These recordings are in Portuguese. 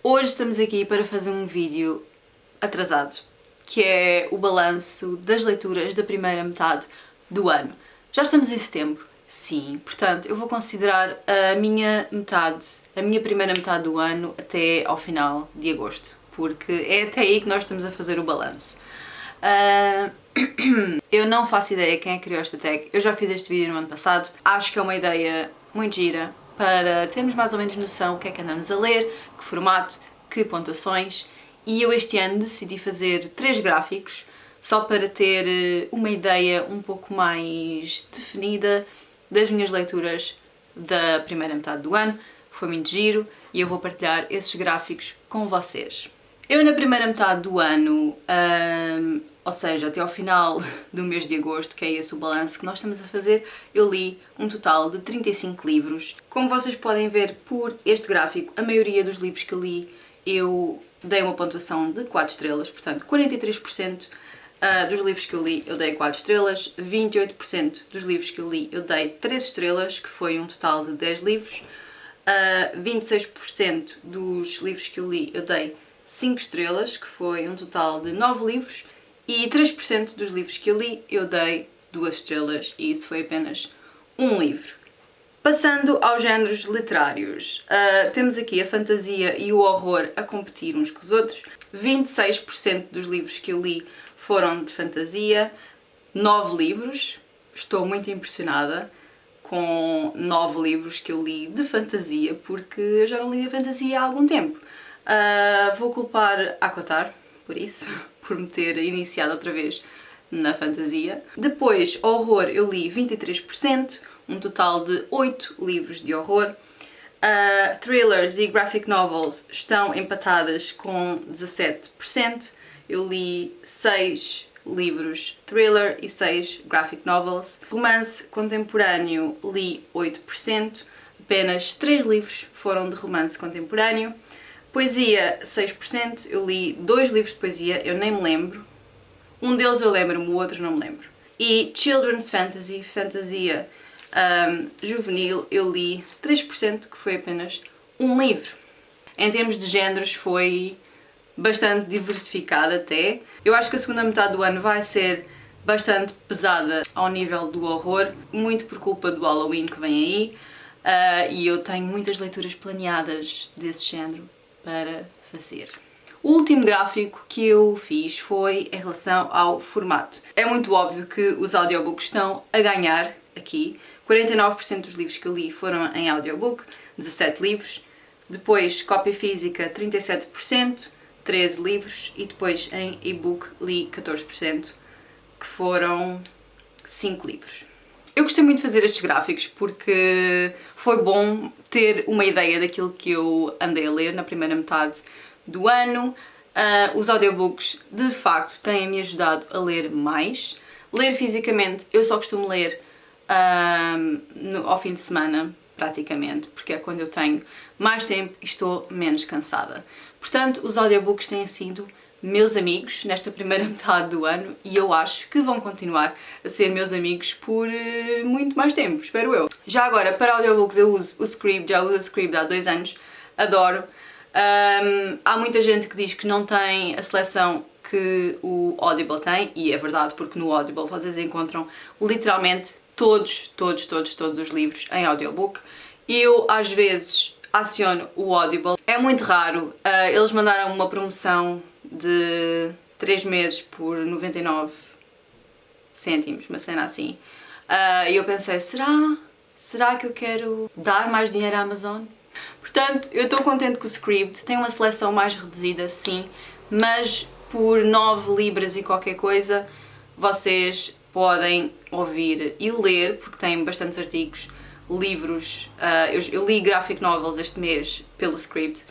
Hoje estamos aqui para fazer um vídeo atrasado, que é o balanço das leituras da primeira metade do ano. Já estamos em setembro, sim, portanto eu vou considerar a minha primeira metade do ano até ao final de agosto, porque é até aí que nós estamos a fazer o balanço. Eu não faço ideia quem é que criou esta tag, eu já fiz este vídeo no ano passado, acho que é uma ideia muito gira para termos mais ou menos noção o que é que andamos a ler, que formato, que pontuações, e eu este ano decidi fazer 3 gráficos só para ter uma ideia um pouco mais definida das minhas leituras da primeira metade do ano. Foi muito giro e eu vou partilhar esses gráficos com vocês. Eu na primeira metade do ano, ou seja, até ao final do mês de agosto, que é esse o balanço que nós estamos a fazer, eu li um total de 35 livros. Como vocês podem ver por este gráfico, a maioria dos livros que eu li, eu dei uma pontuação de 4 estrelas, portanto 43% dos livros que eu li eu dei 4 estrelas, 28% dos livros que eu li eu dei 3 estrelas, que foi um total de 10 livros, 26% dos livros que eu li eu dei 5 estrelas, que foi um total de 9 livros, e 3% dos livros que eu li eu dei 2 estrelas, e isso foi apenas um livro. Passando aos géneros literários, temos aqui a fantasia e o horror a competir uns com os outros. 26% dos livros que eu li foram de fantasia, 9 livros. Estou muito impressionada com 9 livros que eu li de fantasia, porque eu já não li a fantasia há algum tempo. Vou culpar a Cotar por isso, por me ter iniciado outra vez na fantasia. Depois, horror, eu li 23%, um total de 8 livros de horror. Thrillers e graphic novels estão empatadas com 17%. Eu li 6 livros thriller e 6 graphic novels. Romance contemporâneo li 8%, apenas 3 livros foram de romance contemporâneo. Poesia 6%, eu li 2 livros de poesia, eu nem me lembro. Um deles eu lembro-me, o outro não me lembro. E children's fantasy, fantasia juvenil, eu li 3%, que foi apenas um livro. Em termos de géneros foi bastante diversificado até. Eu acho que a segunda metade do ano vai ser bastante pesada ao nível do horror, muito por culpa do Halloween que vem aí, e eu tenho muitas leituras planeadas desse género para fazer. O último gráfico que eu fiz foi em relação ao formato. É muito óbvio que os audiobooks estão a ganhar aqui. 49% dos livros que eu li foram em audiobook, 17 livros. Depois, cópia física, 37%, 13 livros. E depois, em e-book, li 14%, que foram 5 livros. Eu gostei muito de fazer estes gráficos porque foi bom ter uma ideia daquilo que eu andei a ler na primeira metade do ano. Os audiobooks de facto têm-me ajudado a ler mais. Ler fisicamente eu só costumo ler ao fim de semana, praticamente, porque é quando eu tenho mais tempo e estou menos cansada. Portanto, os audiobooks têm sido meus amigos nesta primeira metade do ano e eu acho que vão continuar a ser meus amigos por muito mais tempo, espero eu. Já agora, para audiobooks eu uso o Scribd, já uso o Scribd há 2 anos, adoro. Há muita gente que diz que não tem a seleção que o Audible tem, e é verdade, porque no Audible vocês encontram literalmente todos os livros em audiobook. Eu às vezes aciono o Audible, é muito raro, eles mandaram uma promoção de 3 meses por 99 cêntimos, uma cena assim. E eu pensei, será que eu quero dar mais dinheiro à Amazon? Portanto, eu estou contente que o Scribd tem uma seleção mais reduzida, sim, mas por 9 libras e qualquer coisa, vocês podem ouvir e ler, porque tem bastantes artigos, livros. Eu li graphic novels este mês pelo Scribd.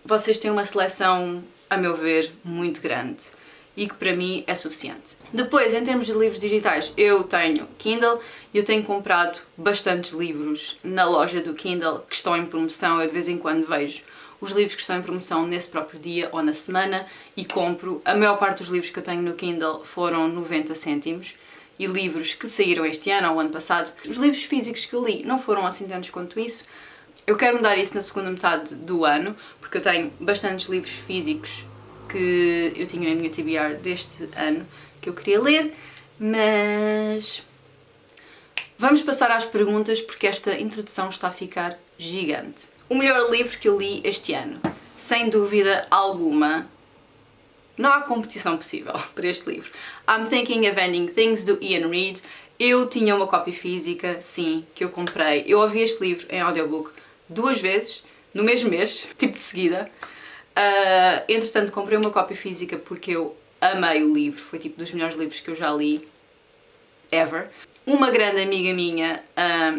Vocês têm uma seleção, a meu ver, muito grande e que para mim é suficiente. Depois, em termos de livros digitais, eu tenho Kindle e eu tenho comprado bastantes livros na loja do Kindle que estão em promoção. Eu de vez em quando vejo os livros que estão em promoção nesse próprio dia ou na semana e compro. A maior parte dos livros que eu tenho no Kindle foram 90 cêntimos e livros que saíram este ano ou ano passado. Os livros físicos que eu li não foram assim tantos quanto isso. Eu quero mudar isso na segunda metade do ano, porque eu tenho bastantes livros físicos que eu tinha na minha TBR deste ano que eu queria ler, mas vamos passar às perguntas porque esta introdução está a ficar gigante. O melhor livro que eu li este ano, sem dúvida alguma, não há competição possível para este livro. I'm Thinking of Ending Things, do Ian Reid. Eu tinha uma cópia física, sim, que eu comprei. Eu ouvi este livro em audiobook 2 vezes, no mesmo mês, tipo de seguida. Entretanto, comprei uma cópia física porque eu amei o livro. Foi tipo dos melhores livros que eu já li, ever. Uma grande amiga minha,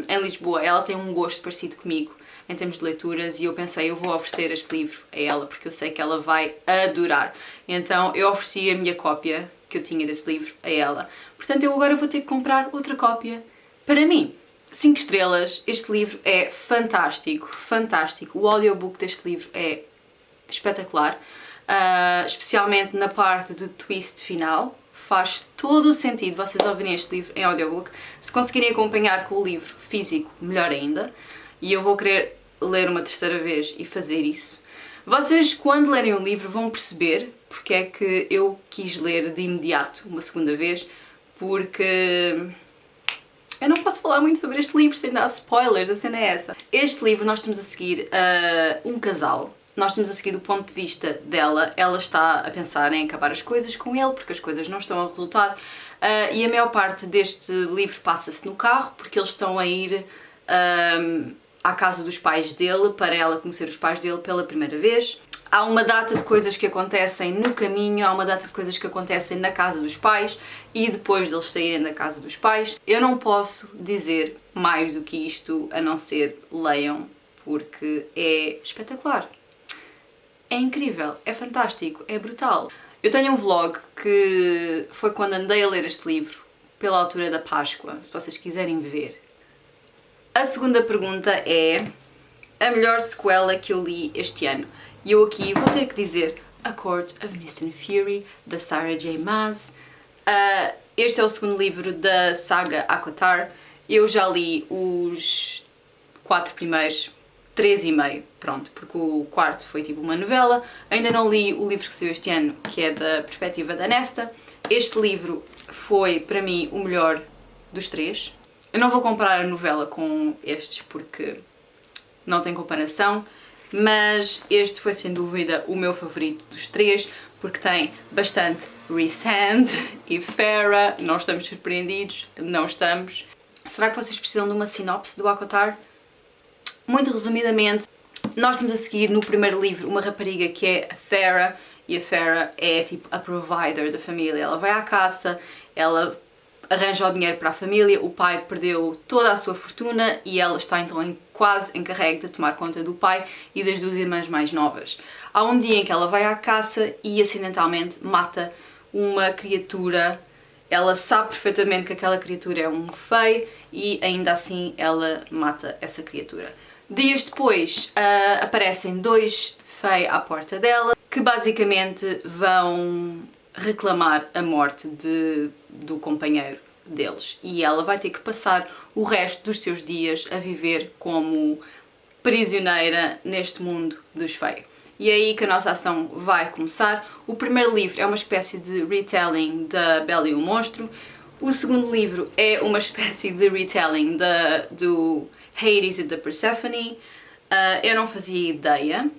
em Lisboa, ela tem um gosto parecido comigo em termos de leituras e eu pensei, eu vou oferecer este livro a ela porque eu sei que ela vai adorar. Então eu ofereci a minha cópia que eu tinha desse livro a ela. Portanto, eu agora vou ter que comprar outra cópia para mim. 5 estrelas, este livro é fantástico, fantástico. O audiobook deste livro é espetacular, especialmente na parte do twist final. Faz todo o sentido vocês ouvirem este livro em audiobook. Se conseguirem acompanhar com o livro físico, melhor ainda. E eu vou querer ler uma terceira vez e fazer isso. Vocês, quando lerem o livro, vão perceber porque é que eu quis ler de imediato uma segunda vez, porque eu não posso falar muito sobre este livro sem dar spoilers, a cena é essa. Este livro nós estamos a seguir um casal. Nós estamos a seguir do ponto de vista dela. Ela está a pensar em acabar as coisas com ele, porque as coisas não estão a resultar. E a maior parte deste livro passa-se no carro, porque eles estão a ir à casa dos pais dele, para ela conhecer os pais dele pela primeira vez. Há uma data de coisas que acontecem no caminho, há uma data de coisas que acontecem na casa dos pais e depois deles saírem da casa dos pais. Eu não posso dizer mais do que isto, a não ser leiam, porque é espetacular. É incrível, é fantástico, é brutal. Eu tenho um vlog que foi quando andei a ler este livro, pela altura da Páscoa, se vocês quiserem ver. A segunda pergunta é a melhor sequela que eu li este ano. E eu aqui vou ter que dizer A Court of Mist and Fury, da Sarah J. Maas. Este é o segundo livro da saga ACOTAR. Eu já li os 4 primeiros, 3,5, pronto, porque o quarto foi tipo uma novela. Ainda não li o livro que saiu este ano, que é da perspectiva da Nesta. Este livro foi, para mim, o melhor dos 3. Eu não vou comparar a novela com estes porque não tem comparação, mas este foi sem dúvida o meu favorito dos 3 porque tem bastante Rhysand e Feyre. Não estamos surpreendidos? Não estamos. Será que vocês precisam de uma sinopse do ACOTAR? Muito resumidamente, nós estamos a seguir no primeiro livro uma rapariga que é a Feyre, e a Feyre é tipo a provider da família. Ela vai à caça, ela arranja o dinheiro para a família, o pai perdeu toda a sua fortuna e ela está então quase encarregue de tomar conta do pai e das 2 irmãs mais novas. Há um dia em que ela vai à caça e acidentalmente mata uma criatura. Ela sabe perfeitamente que aquela criatura é um Fey e ainda assim ela mata essa criatura. Dias depois aparecem 2 Fey à porta dela que basicamente vão reclamar a morte do companheiro deles e ela vai ter que passar o resto dos seus dias a viver como prisioneira neste mundo dos Fey. E é aí que a nossa ação vai começar. O primeiro livro é uma espécie de retelling da Bela e o Monstro. O segundo livro é uma espécie de retelling do Hades e da Persephone. Eu não fazia ideia.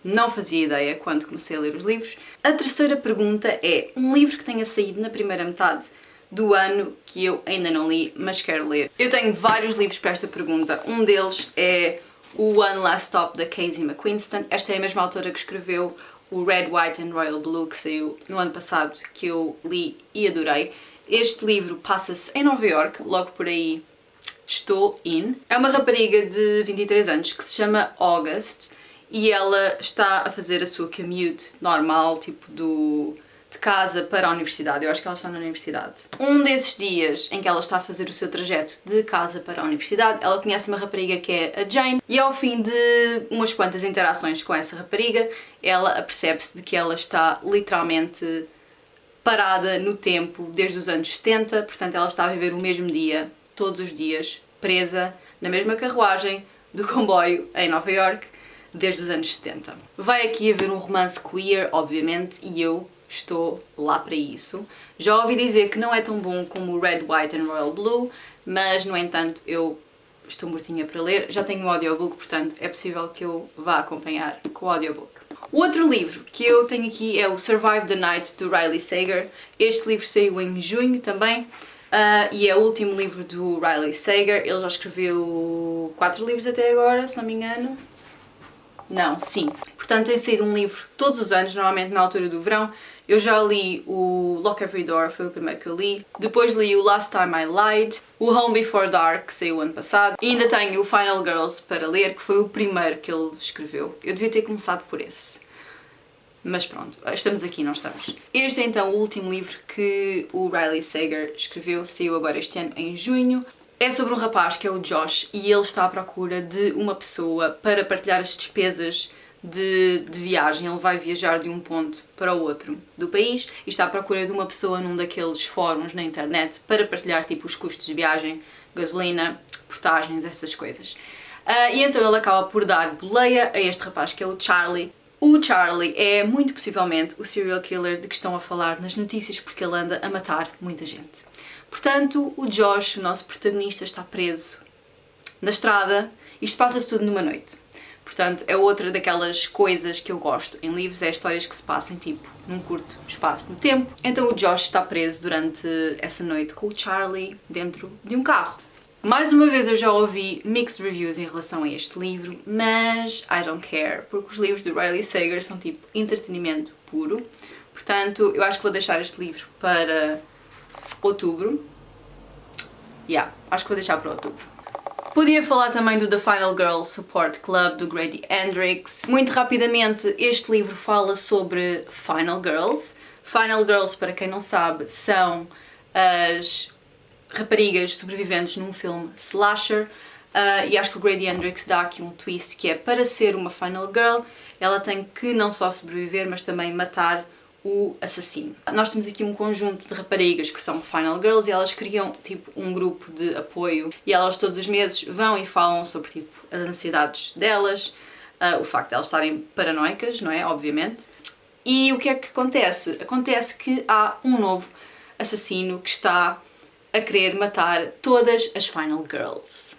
Não fazia ideia quando comecei a ler os livros. A terceira pergunta é um livro que tenha saído na primeira metade do ano que eu ainda não li, mas quero ler. Eu tenho vários livros para esta pergunta. Um deles é o One Last Stop, da Casey McQuiston. Esta é a mesma autora que escreveu o Red, White and Royal Blue, que saiu no ano passado, que eu li e adorei. Este livro passa-se em Nova York, logo por aí estou in. É uma rapariga de 23 anos que se chama August e ela está a fazer a sua commute normal, tipo de casa para a universidade. Eu acho que ela está na universidade. Um desses dias em que ela está a fazer o seu trajeto de casa para a universidade, ela conhece uma rapariga que é a Jane e ao fim de umas quantas interações com essa rapariga, ela apercebe-se de que ela está literalmente parada no tempo desde os anos 70, portanto ela está a viver o mesmo dia, todos os dias, presa na mesma carruagem, do comboio em Nova York desde os anos 70. Vai aqui haver um romance queer, obviamente, e eu estou lá para isso. Já ouvi dizer que não é tão bom como Red, White and Royal Blue, mas, no entanto, eu estou mortinha para ler. Já tenho o audiobook, portanto, é possível que eu vá acompanhar com o audiobook. O outro livro que eu tenho aqui é o Survive the Night, do Riley Sager. Este livro saiu em junho também, e é o último livro do Riley Sager. Ele já escreveu 4 livros até agora, se não me engano. Não, 5. Portanto, tem saído um livro todos os anos, normalmente na altura do verão. Eu já li o Lock Every Door, foi o primeiro que eu li. Depois li o Last Time I Lied, o Home Before Dark, que saiu ano passado. E ainda tenho o Final Girls para ler, que foi o primeiro que ele escreveu. Eu devia ter começado por esse. Mas pronto, estamos aqui, não estamos. Este é então o último livro que o Riley Sager escreveu, saiu agora este ano em junho. É sobre um rapaz que é o Josh e ele está à procura de uma pessoa para partilhar as despesas de viagem. Ele vai viajar de um ponto para o outro do país e está à procura de uma pessoa num daqueles fóruns na internet para partilhar tipo os custos de viagem, gasolina, portagens, essas coisas. E então ele acaba por dar boleia a este rapaz que é o Charlie. O Charlie é muito possivelmente o serial killer de que estão a falar nas notícias porque ele anda a matar muita gente. Portanto, o Josh, o nosso protagonista, está preso na estrada. Isto passa-se tudo numa noite. Portanto, é outra daquelas coisas que eu gosto em livros, é histórias que se passem, tipo, num curto espaço de tempo. Então o Josh está preso durante essa noite com o Charlie dentro de um carro. Mais uma vez eu já ouvi mixed reviews em relação a este livro, mas I don't care, porque os livros de Riley Sager são tipo entretenimento puro. Portanto, eu acho que vou deixar este livro para outubro. Acho que vou deixar para outubro. Podia falar também do The Final Girl Support Club, do Grady Hendrix. Muito rapidamente, este livro fala sobre Final Girls. Final Girls, para quem não sabe, são as raparigas sobreviventes num filme slasher. E acho que o Grady Hendrix dá aqui um twist que é, para ser uma Final Girl, ela tem que não só sobreviver, mas também matar o assassino. Nós temos aqui um conjunto de raparigas que são Final Girls e elas criam tipo um grupo de apoio e elas todos os meses vão e falam sobre tipo as ansiedades delas, o facto de elas estarem paranoicas, não é? Obviamente. E o que é que acontece? Acontece que há um novo assassino que está a querer matar todas as Final Girls.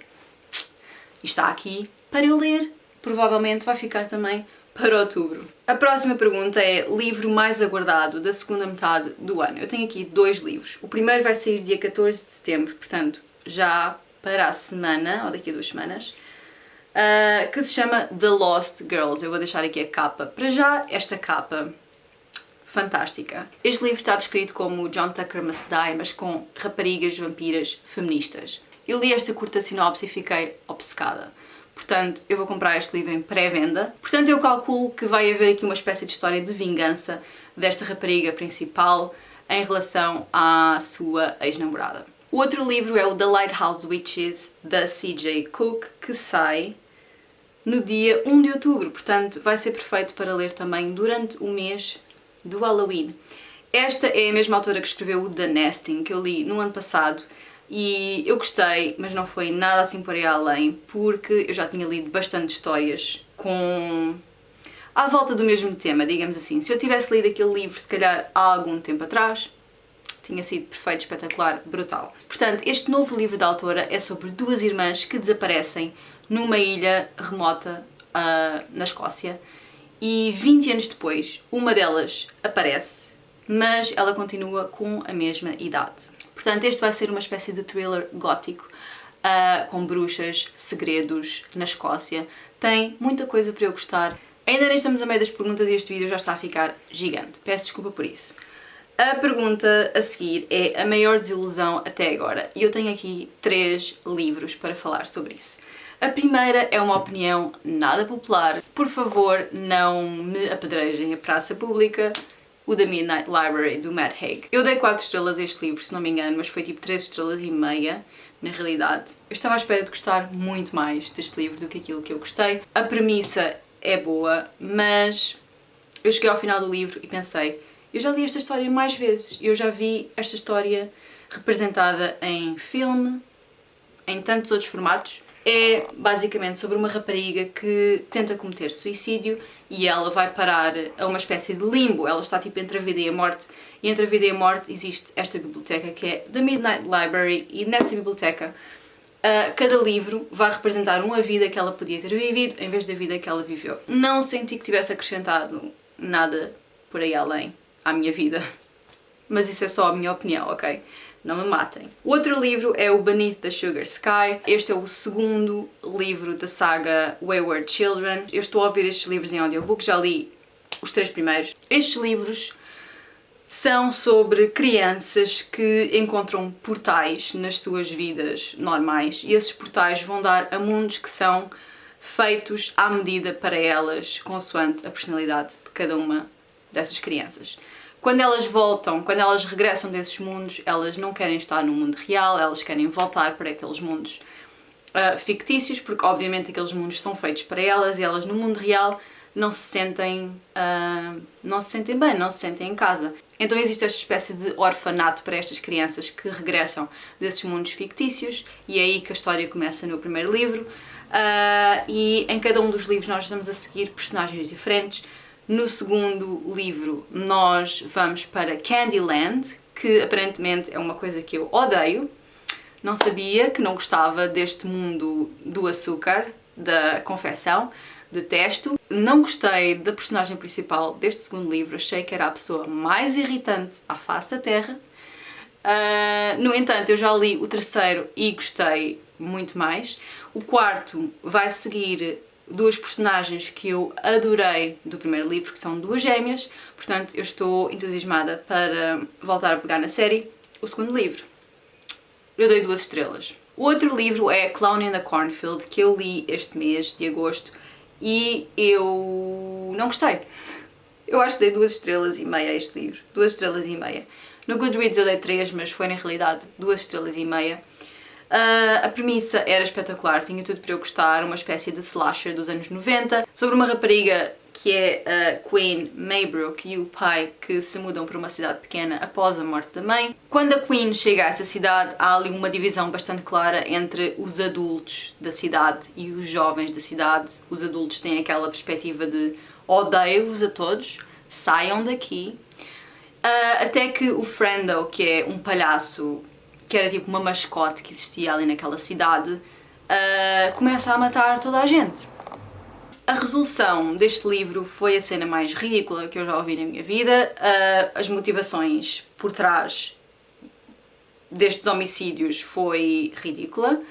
E está aqui para eu ler. Provavelmente vai ficar também para outubro. A próxima pergunta é livro mais aguardado da segunda metade do ano. Eu tenho aqui 2 livros. O primeiro vai sair dia 14 de setembro, portanto, já para a semana, ou daqui a 2 semanas, que se chama The Lost Girls. Eu vou deixar aqui a capa. Para já, esta capa fantástica. Este livro está descrito como John Tucker Must Die, mas com raparigas vampiras feministas. Eu li esta curta sinopse e fiquei obcecada. Portanto, eu vou comprar este livro em pré-venda. Portanto, eu calculo que vai haver aqui uma espécie de história de vingança desta rapariga principal em relação à sua ex-namorada. O outro livro é o The Lighthouse Witches, da C.J. Cook, que sai no dia 1 de outubro. Portanto, vai ser perfeito para ler também durante o mês do Halloween. Esta é a mesma autora que escreveu o The Nesting, que eu li no ano passado. E eu gostei, mas não foi nada assim por aí além, porque eu já tinha lido bastante histórias à volta do mesmo tema, digamos assim. Se eu tivesse lido aquele livro, se calhar há algum tempo atrás, tinha sido perfeito, espetacular, brutal. Portanto, este novo livro da autora é sobre 2 irmãs que desaparecem numa ilha remota na Escócia e 20 anos depois, uma delas aparece, mas ela continua com a mesma idade. Portanto, este vai ser uma espécie de thriller gótico, com bruxas, segredos na Escócia. Tem muita coisa para eu gostar. Ainda nem estamos a meio das perguntas e este vídeo já está a ficar gigante. Peço desculpa por isso. A pergunta a seguir é a maior desilusão até agora. E eu tenho aqui 3 livros para falar sobre isso. A primeira é uma opinião nada popular. Por favor, não me apedrejem a praça pública. O The Midnight Library, do Matt Haig. Eu dei 4 estrelas a este livro, se não me engano, mas foi tipo 3 estrelas e meia, na realidade. Eu estava à espera de gostar muito mais deste livro do que aquilo que eu gostei. A premissa é boa, mas eu cheguei ao final do livro e pensei, eu já li esta história mais vezes, eu já vi esta história representada em filme, em tantos outros formatos, É basicamente sobre uma rapariga que tenta cometer suicídio e ela vai parar a uma espécie de limbo. Ela está tipo entre a vida e a morte, e entre a vida e a morte existe esta biblioteca que é The Midnight Library, e nessa biblioteca cada livro vai representar uma vida que ela podia ter vivido em vez da vida que ela viveu. Não senti que tivesse acrescentado nada por aí além à minha vida, mas isso é só a minha opinião, ok? Não me matem. O outro livro é o Beneath the Sugar Sky. Este é o segundo livro da saga Wayward Children. Eu estou a ouvir estes livros em audiobook, já li os 3 primeiros. Estes livros são sobre crianças que encontram portais nas suas vidas normais, e esses portais vão dar a mundos que são feitos à medida para elas, consoante a personalidade de cada uma dessas crianças. Quando elas voltam, quando elas regressam desses mundos, elas não querem estar no mundo real, elas querem voltar para aqueles mundos fictícios, porque obviamente aqueles mundos são feitos para elas e elas no mundo real não se sentem bem, não se sentem em casa. Então existe esta espécie de orfanato para estas crianças que regressam desses mundos fictícios, e é aí que a história começa no primeiro livro. E em cada um dos livros nós estamos a seguir personagens diferentes. No segundo livro nós vamos para Candyland, que aparentemente é uma coisa que eu odeio. Não sabia, que não gostava deste mundo do açúcar, da confecção. Detesto. Não gostei da personagem principal deste segundo livro, achei que era a pessoa mais irritante à face da Terra. No entanto, eu já li o terceiro e gostei muito mais. O quarto vai seguir 2 personagens que eu adorei do primeiro livro, que são 2 gêmeas, portanto eu estou entusiasmada para voltar a pegar na série. O segundo livro, eu dei 2 estrelas. O outro livro é Clown in the Cornfield, que eu li este mês de agosto, e eu não gostei. Eu acho que dei 2 estrelas e meia a este livro. 2 estrelas e meia. No Goodreads eu dei 3, mas foi na realidade 2 estrelas e meia. A premissa era espetacular, tinha tudo para eu gostar, uma espécie de slasher dos anos 90, sobre uma rapariga que é a Queen Maybrook e o pai que se mudam para uma cidade pequena após a morte da mãe. Quando a Queen chega a essa cidade, há ali uma divisão bastante clara entre os adultos da cidade e os jovens da cidade. Os adultos têm aquela perspectiva de odeio-vos a todos, saiam daqui. Até que o Frendo, que é um palhaço que era tipo uma mascote que existia ali naquela cidade, começa a matar toda a gente. A resolução deste livro foi a cena mais ridícula que eu já ouvi na minha vida. As motivações por trás destes homicídios foi ridícula,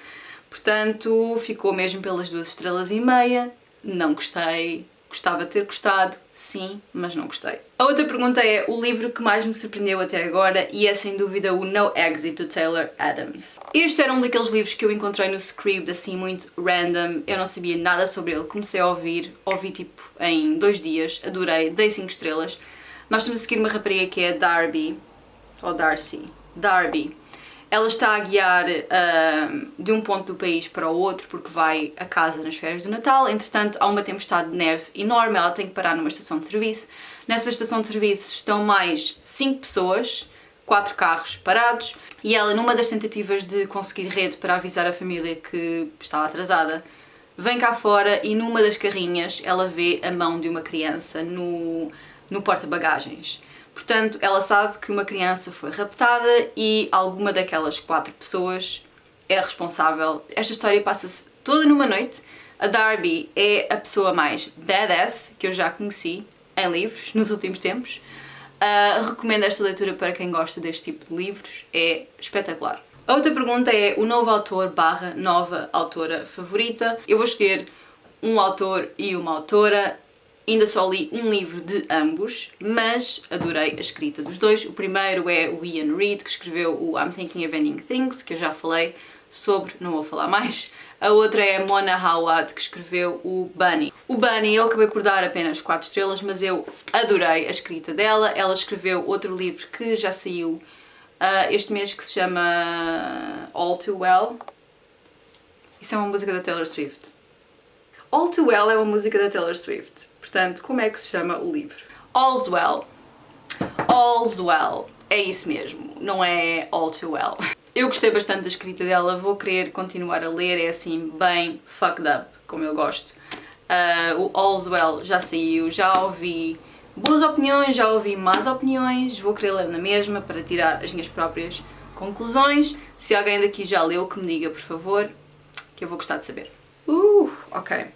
portanto ficou mesmo pelas 2 estrelas e meia. Não gostei, gostava de ter gostado, sim, mas não gostei. A outra pergunta é o livro que mais me surpreendeu até agora, e é sem dúvida o No Exit, do Taylor Adams. Este era um daqueles livros que eu encontrei no Scribd, assim muito random, eu não sabia nada sobre ele, comecei a ouvi tipo em 2 dias, adorei, dei 5 estrelas. Nós estamos a seguir uma rapariga que é Darby, ou Darby. Ela está a guiar de um ponto do país para o outro porque vai a casa nas férias do Natal. Entretanto, há uma tempestade de neve enorme, ela tem que parar numa estação de serviço. Nessa estação de serviço estão mais 5 pessoas, 4 carros parados, e ela, numa das tentativas de conseguir rede para avisar a família que estava atrasada, vem cá fora e numa das carrinhas ela vê a mão de uma criança no porta-bagagens. Portanto, ela sabe que uma criança foi raptada e alguma daquelas 4 pessoas é responsável. Esta história passa-se toda numa noite. A Darby é a pessoa mais badass que eu já conheci em livros nos últimos tempos. Recomendo esta leitura para quem gosta deste tipo de livros, é espetacular. A outra pergunta é o novo autor / nova autora favorita. Eu vou escolher um autor e uma autora. Ainda só li um livro de ambos, mas adorei a escrita dos dois. O primeiro é o Ian Reid, que escreveu o I'm Thinking of Ending Things, que eu já falei sobre, não vou falar mais. A outra é a Mona Hawad, que escreveu o Bunny. O Bunny eu acabei por dar apenas 4 estrelas, mas eu adorei a escrita dela. Ela escreveu outro livro que já saiu este mês, que se chama All Too Well. Isso é uma música da Taylor Swift. All Too Well é uma música da Taylor Swift. Portanto, como é que se chama o livro? All's Well. All's Well. É isso mesmo, não é All Too Well. Eu gostei bastante da escrita dela, vou querer continuar a ler, é assim, bem fucked up, como eu gosto. O All's Well já saiu, já ouvi boas opiniões, já ouvi más opiniões, vou querer ler na mesma para tirar as minhas próprias conclusões. Se alguém daqui já leu, que me diga, por favor, que eu vou gostar de saber. Ok.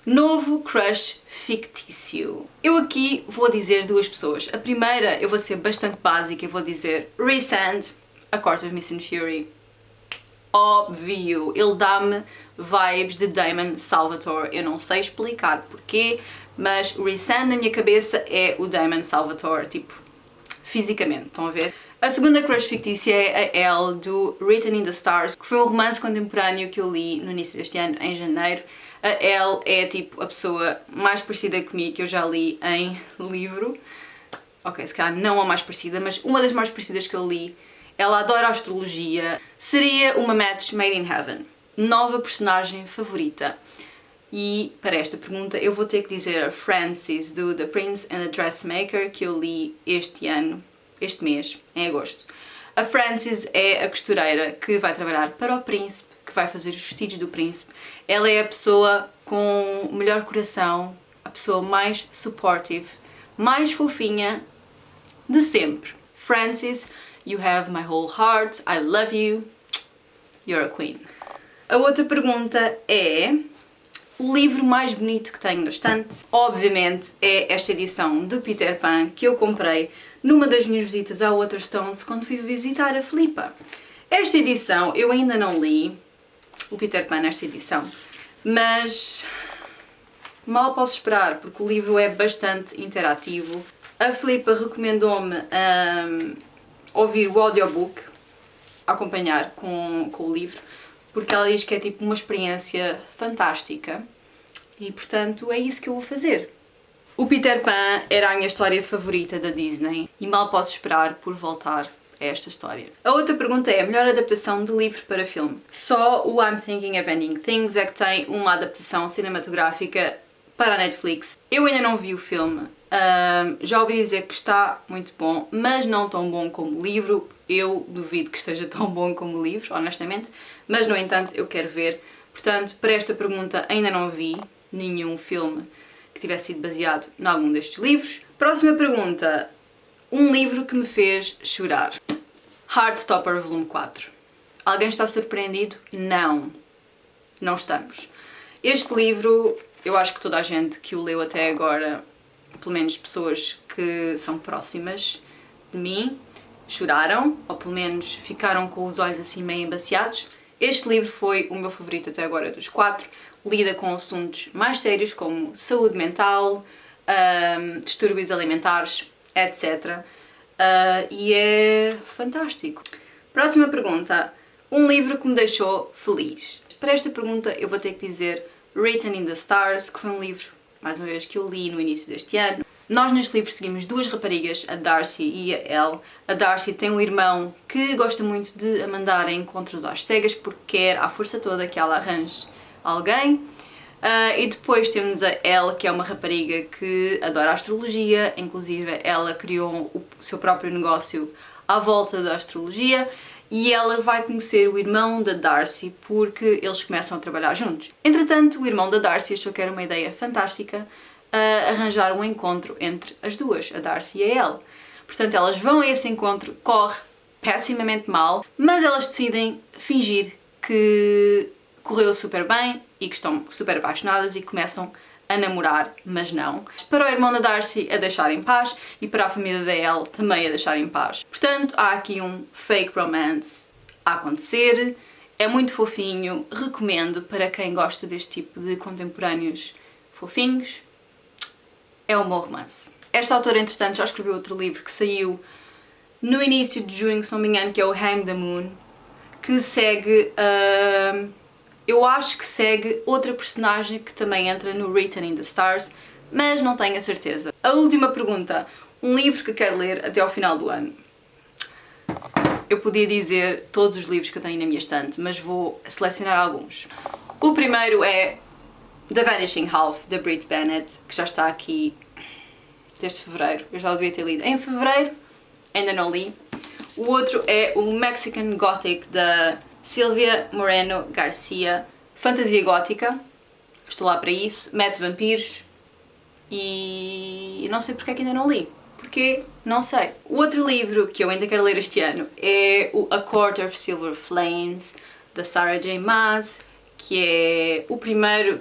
Novo crush fictício. Eu aqui vou dizer duas pessoas. A primeira, eu vou ser bastante básica e vou dizer Rhysand, A Court of Mist and Fury. Óbvio, ele dá-me vibes de Damon Salvatore. Eu não sei explicar porquê, mas Rhysand na minha cabeça é o Damon Salvatore, tipo, fisicamente, estão a ver? A segunda crush fictícia é a Elle do Written in the Stars, que foi um romance contemporâneo que eu li no início deste ano, em janeiro. A Elle é tipo a pessoa mais parecida comigo que eu já li em livro. Ok, se calhar não a mais parecida, mas uma das mais parecidas que eu li. Ela adora astrologia. Seria uma match made in heaven. Nova personagem favorita. E para esta pergunta eu vou ter que dizer a Frances do The Prince and the Dressmaker, que eu li este mês, em agosto. A Frances é a costureira que vai trabalhar para o príncipe, que vai fazer os vestidos do príncipe. Ela é a pessoa com o melhor coração, a pessoa mais supportive, mais fofinha de sempre. Frances, you have my whole heart, I love you, you're a queen. A outra pergunta é o livro mais bonito que tenho na estante. Obviamente é esta edição do Peter Pan que eu comprei numa das minhas visitas ao Waterstones quando fui visitar a Filipa. Esta edição eu ainda não li, o Peter Pan nesta edição, mas mal posso esperar porque o livro é bastante interativo. A Filipa recomendou-me ouvir o audiobook, acompanhar com o livro, porque ela diz que é tipo uma experiência fantástica e portanto é isso que eu vou fazer. O Peter Pan era a minha história favorita da Disney e mal posso esperar por voltar a esta história. A outra pergunta é a melhor adaptação de livro para filme. Só o I'm Thinking of Ending Things é que tem uma adaptação cinematográfica para a Netflix. Eu ainda não vi o filme, já ouvi dizer que está muito bom, mas não tão bom como o livro. Eu duvido que esteja tão bom como o livro, honestamente, mas no entanto eu quero ver. Portanto, para esta pergunta ainda não vi nenhum filme que tivesse sido baseado em algum destes livros. Próxima pergunta. Um livro que me fez chorar. Heartstopper volume 4. Alguém está surpreendido? Não. Não estamos. Este livro, eu acho que toda a gente que o leu até agora, pelo menos pessoas que são próximas de mim, choraram, ou pelo menos ficaram com os olhos assim meio embaciados. Este livro foi o meu favorito até agora dos 4. Lida com assuntos mais sérios como saúde mental, distúrbios alimentares, etc. E é fantástico. Próxima pergunta. Um livro que me deixou feliz. Para esta pergunta eu vou ter que dizer Written in the Stars, que foi um livro, mais uma vez, que eu li no início deste ano. Nós neste livro seguimos duas raparigas, a Darcy e a Elle. A Darcy tem um irmão que gosta muito de a mandar a encontros às cegas porque quer à força toda que ela arranje alguém. E depois temos a Elle, que é uma rapariga que adora astrologia, inclusive ela criou o seu próprio negócio à volta da astrologia e ela vai conhecer o irmão da Darcy porque eles começam a trabalhar juntos. Entretanto, o irmão da Darcy achou que era uma ideia fantástica arranjar um encontro entre as duas, a Darcy e a Elle. Portanto, elas vão a esse encontro, corre pessimamente mal, mas elas decidem fingir que correu super bem e que estão super apaixonadas e começam a namorar, mas não. Para o irmão da Darcy a deixar em paz e para a família da Elle também a deixar em paz. Portanto, há aqui um fake romance a acontecer, é muito fofinho, recomendo para quem gosta deste tipo de contemporâneos fofinhos, é um bom romance. Esta autora, entretanto, já escreveu outro livro que saiu no início de junho, se não me engano, que é o Hang the Moon, que segue eu acho que segue outra personagem que também entra no Written in the Stars, mas não tenho a certeza. A última pergunta. Um livro que quero ler até ao final do ano. Eu podia dizer todos os livros que eu tenho na minha estante, mas vou selecionar alguns. O primeiro é The Vanishing Half, da Brit Bennett, que já está aqui desde fevereiro. Eu já o devia ter lido em fevereiro, ainda não li. O outro é o Mexican Gothic, da Silvia Moreno Garcia. Fantasia gótica, estou lá para isso, mete vampiros e não sei porque é que ainda não li. Porquê? Não sei. O outro livro que eu ainda quero ler este ano é o A Court of Silver Flames, da Sarah J. Maas, que é o primeiro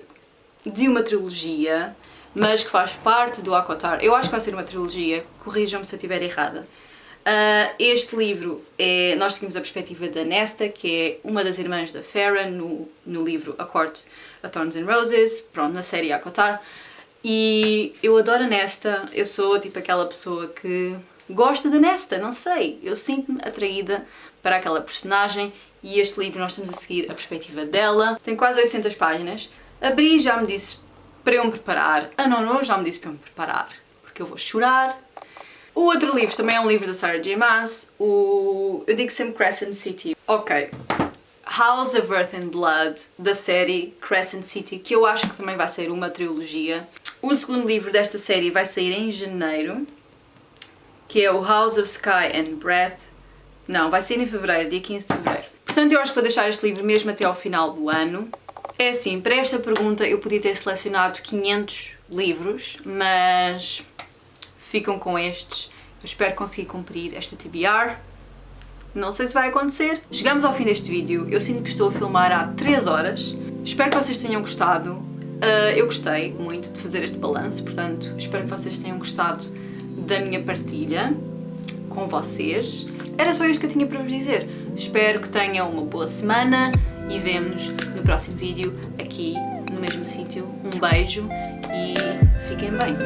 de uma trilogia, mas que faz parte do ACOTAR. Eu acho que vai ser uma trilogia, corrijam-me se eu estiver errada. Este livro nós seguimos a perspectiva da Nesta, que é uma das irmãs da Farah no livro A Court of Thorns and Roses, pronto, na série ACOTAR. E eu adoro a Nesta, eu sou tipo aquela pessoa que gosta da Nesta, não sei, eu sinto-me atraída para aquela personagem e este livro nós estamos a seguir a perspectiva dela. Tem quase 800 páginas. A Bri já me disse para eu me preparar, a Nono já me disse para eu me preparar, porque eu vou chorar. O outro livro também é um livro da Sarah J. Maas, eu digo sempre Crescent City. Ok, House of Earth and Blood, da série Crescent City, que eu acho que também vai ser uma trilogia. O segundo livro desta série vai sair em janeiro, que é o House of Sky and Breath. Não, vai sair em fevereiro, dia 15 de fevereiro. Portanto, eu acho que vou deixar este livro mesmo até ao final do ano. É assim, para esta pergunta eu podia ter selecionado 500 livros, mas ficam com estes. Eu espero conseguir cumprir esta TBR. Não sei se vai acontecer. Chegamos ao fim deste vídeo. Eu sinto que estou a filmar há 3 horas. Espero que vocês tenham gostado. Eu gostei muito de fazer este balanço, portanto, espero que vocês tenham gostado da minha partilha com vocês. Era só isto que eu tinha para vos dizer. Espero que tenham uma boa semana e vemo-nos no próximo vídeo aqui no mesmo sítio. Um beijo e fiquem bem.